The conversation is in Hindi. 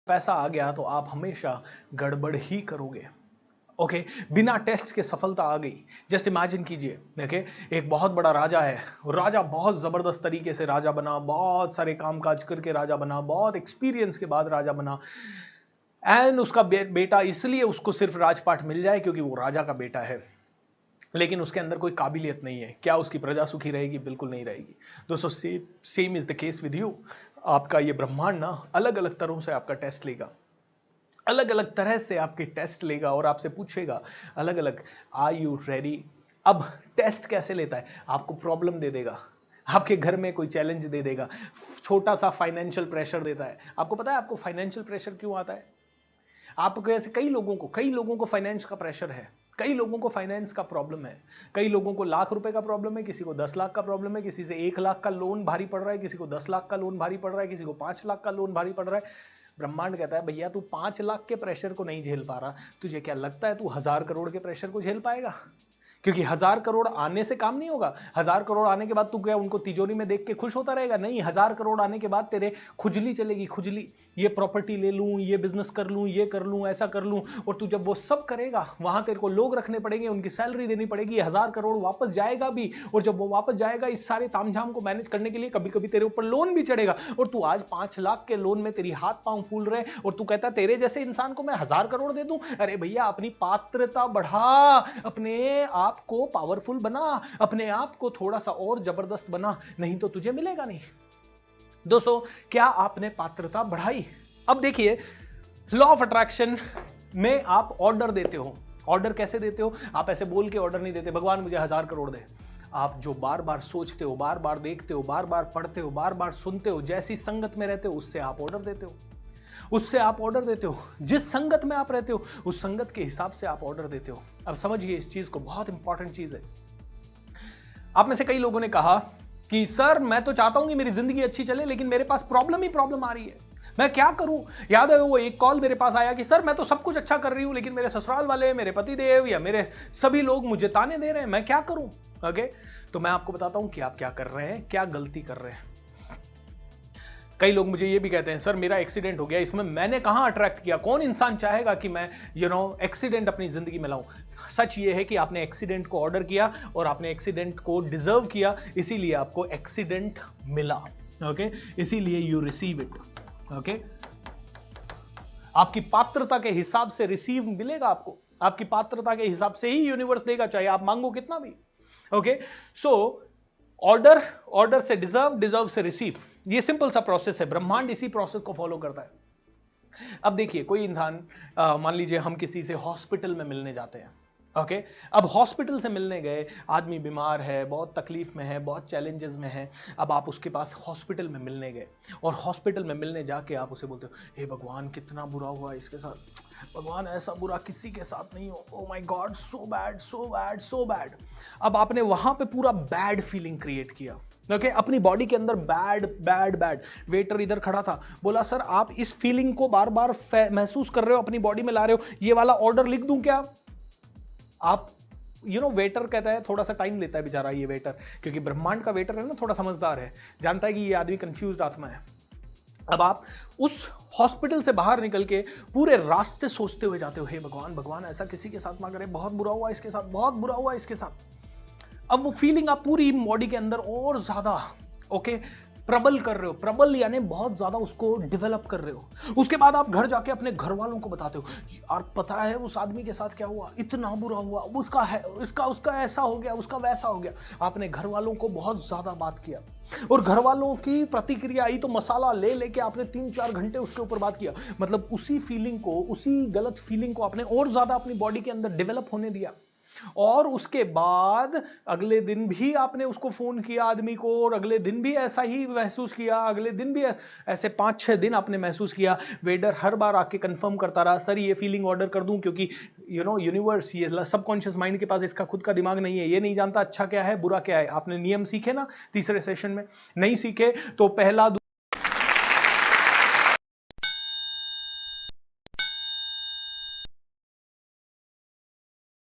पैसा आ गया तो आप हमेशा गड़बड़ ही करोगे। ओके, बिना टेस्ट के सफलता आ गई। जस्ट इमेजिन कीजिए, देखे एक बहुत बड़ा राजा है, राजा बहुत जबरदस्त तरीके से राजा बना, बहुत सारे कामकाज करके राजा बना, बहुत एक्सपीरियंस के बाद राजा बना, एंड उसका बेटा, इसलिए उसको सिर्फ राजपाट मिल जाए क्योंकि वो राजा का बेटा है, लेकिन उसके अंदर कोई काबिलियत नहीं है। क्या उसकी प्रजा सुखी रहेगी? बिल्कुल नहीं रहेगी। दोस्तों, same is the case with you. आपका ये ब्रह्मांड ना अलग अलग तरह से आपका टेस्ट लेगा, अलग अलग तरह से आपके टेस्ट लेगा और आपसे पूछेगा अलग अलग, आर यू रेडी? अब टेस्ट कैसे लेता है? आपको प्रॉब्लम दे देगा, आपके घर में कोई चैलेंज दे देगा, छोटा सा फाइनेंशियल प्रेशर देता है। आपको पता है आपको फाइनेंशियल प्रेशर क्यों आता है? आपको ऐसे कई लोगों को फाइनेंस का प्रेशर है, कई लोगों को फाइनेंस का प्रॉब्लम है, कई लोगों को लाख रुपए का प्रॉब्लम है, किसी को 10 लाख का प्रॉब्लम है, किसी से 1 लाख का लोन भारी पड़ रहा है, किसी को 10 लाख का लोन भारी पड़ रहा है, किसी को 5 लाख का लोन भारी पड़ रहा है। ब्रह्मांड कहता है भैया तू 5 लाख के प्रेशर को नहीं झेल पा रहा, तुझे क्या लगता है तू 1000 करोड़ के प्रेशर को झेल पाएगा? क्योंकि 1000 करोड़ आने से काम नहीं होगा। 1000 करोड़ आने के बाद तू क्या उनको तिजोरी में देख के खुश होता रहेगा? नहीं, 1000 करोड़ आने के बाद तेरे खुजली चलेगी, खुजली। ये प्रॉपर्टी ले लूं, ये बिजनेस कर लूं, ये कर लूं, ऐसा कर लूं। और तू जब वो सब करेगा, वहां तेरे को लोग रखने पड़ेंगे, उनकी सैलरी देनी पड़ेगी, 1000 करोड़ वापस जाएगा भी। और जब वो वापस जाएगा, इस सारे तामझाम को मैनेज करने के लिए कभी कभी तेरे ऊपर लोन भी चढ़ेगा। और तू आज 5 लाख के लोन में तेरी हाथ पांव फूल रहे, और तू कहता तेरे जैसे इंसान को मैं 1000 करोड़ दे दूं? अरे भैया, अपनी पात्रता बढ़ा, अपने आप को पावरफुल बना, अपने आप को थोड़ा सा और जबरदस्त बना, नहीं तो तुझे मिलेगा नहीं। दोस्तों, क्या आपने पात्रता बढ़ाई? अब देखिए, लॉ ऑफ अट्रैक्शन में आप ऑर्डर देते हो। ऑर्डर कैसे देते हो? आप ऐसे बोल के ऑर्डर नहीं देते, भगवान मुझे 1000 करोड़ दे। आप जो बार बार सोचते हो, बार बार देखते हो, बार बार पढ़ते हो, बार बार सुनते हो, जैसी संगत में रहते हो, उससे आप ऑर्डर देते हो, उससे आप ऑर्डर देते हो। जिस संगत में आप रहते हो, उस संगत के हिसाब से आप ऑर्डर देते हो। अब समझिए इस चीज को, बहुत इंपॉर्टेंट चीज है। आप में से कई लोगों ने कहा कि सर मैं तो चाहता हूं कि मेरी जिंदगी अच्छी चले, लेकिन मेरे पास प्रॉब्लम ही प्रॉब्लम आ रही है, मैं क्या करूं? याद है वो एक कॉल मेरे पास आया कि सर मैं तो सब कुछ अच्छा कर रही हूं, लेकिन मेरे ससुराल वाले, मेरे पतिदेव या मेरे सभी लोग मुझे ताने दे रहे हैं, मैं क्या करूं? ओके, तो मैं आपको बताता हूं कि आप क्या कर रहे हैं, क्या गलती कर रहे हैं। कई लोग मुझे ये भी कहते हैं सर मेरा एक्सीडेंट हो गया, इसमें मैंने कहां अट्रैक्ट किया? कौन इंसान चाहेगा कि मैं एक्सीडेंट अपनी जिंदगी में लाऊं? सच ये है कि आपने एक्सीडेंट को ऑर्डर किया और आपने एक्सीडेंट को डिजर्व किया, इसीलिए आपको एक्सीडेंट मिला। ओके, इसीलिए यू रिसीव इट। ओके, आपकी पात्रता के हिसाब से रिसीव मिलेगा आपको, आपकी पात्रता के हिसाब से ही यूनिवर्स देगा, चाहे आप मांगो कितना भी। ओके, सो ऑर्डर से डिजर्व, डिजर्व से रिसीव, ये सिंपल सा प्रोसेस है। ब्रह्मांड इसी प्रोसेस को फॉलो करता है। अब देखिए, कोई इंसान, मान लीजिए हम किसी से हॉस्पिटल में मिलने जाते हैं। ओके, अब हॉस्पिटल से मिलने गए, आदमी बीमार है, बहुत तकलीफ में है, बहुत चैलेंजेस में है। अब आप उसके पास हॉस्पिटल में मिलने गए, और हॉस्पिटल में मिलने जाके आप उसे बोलते हो, हे भगवान कितना बुरा हुआ इसके साथ, भगवान ऐसा बुरा किसी के साथ नहीं हो, oh my God so bad so bad so bad. अब आपने वहां पे पूरा बैड फीलिंग क्रिएट किया। ओके, अपनी बॉडी के अंदर बैड बैड बैड। वेटर इधर खड़ा था, बोला सर आप इस फीलिंग को बार बार महसूस कर रहे हो, अपनी बॉडी में ला रहे हो, ये वाला ऑर्डर लिख दूं क्या? आप वेटर कहता है, थोड़ा सा टाइम लेता है बेचारा ये वेटर, क्योंकि ब्रह्मांड का वेटर है ना, थोड़ा समझदार है, जानता है कि ये आदमी कंफ्यूज्ड आत्मा है। अब आप उस हॉस्पिटल से बाहर निकल के पूरे रास्ते सोचते हुए जाते हो, हे भगवान, भगवान ऐसा किसी के साथ ना करे, बहुत बुरा हुआ इसके साथ, बहुत बुरा हुआ इसके साथ। अब वो फीलिंग आप पूरी बॉडी के अंदर और ज्यादा प्रबल कर रहे हो, प्रबल यानी बहुत ज्यादा उसको डेवलप कर रहे हो। उसके बाद आप घर जाके अपने घर वालों को बताते हो, यार पता है उस आदमी के साथ क्या हुआ, इतना बुरा हुआ, उसका है, उसका ऐसा हो गया, उसका वैसा हो गया। आपने घर वालों को बहुत ज्यादा बात किया, और घर वालों की प्रतिक्रिया आई तो मसाला ले लेके आपने 3-4 घंटे उसके ऊपर बात किया। मतलब उसी फीलिंग को, उसी गलत फीलिंग को आपने और ज्यादा अपनी बॉडी के अंदर डेवलप होने दिया। और उसके बाद अगले दिन भी आपने उसको फोन किया आदमी को, और अगले दिन भी ऐसा ही महसूस किया, अगले दिन भी ऐसे 5-6 दिन आपने महसूस किया। वेडर हर बार आके कंफर्म करता रहा, सर ये फीलिंग ऑर्डर कर दूं, क्योंकि यूनिवर्स, ये सबकॉन्शियस माइंड के पास इसका खुद का दिमाग नहीं है, ये नहीं जानता अच्छा क्या है बुरा क्या है। आपने नियम सीखे ना तीसरे सेशन में? नहीं सीखे तो पहला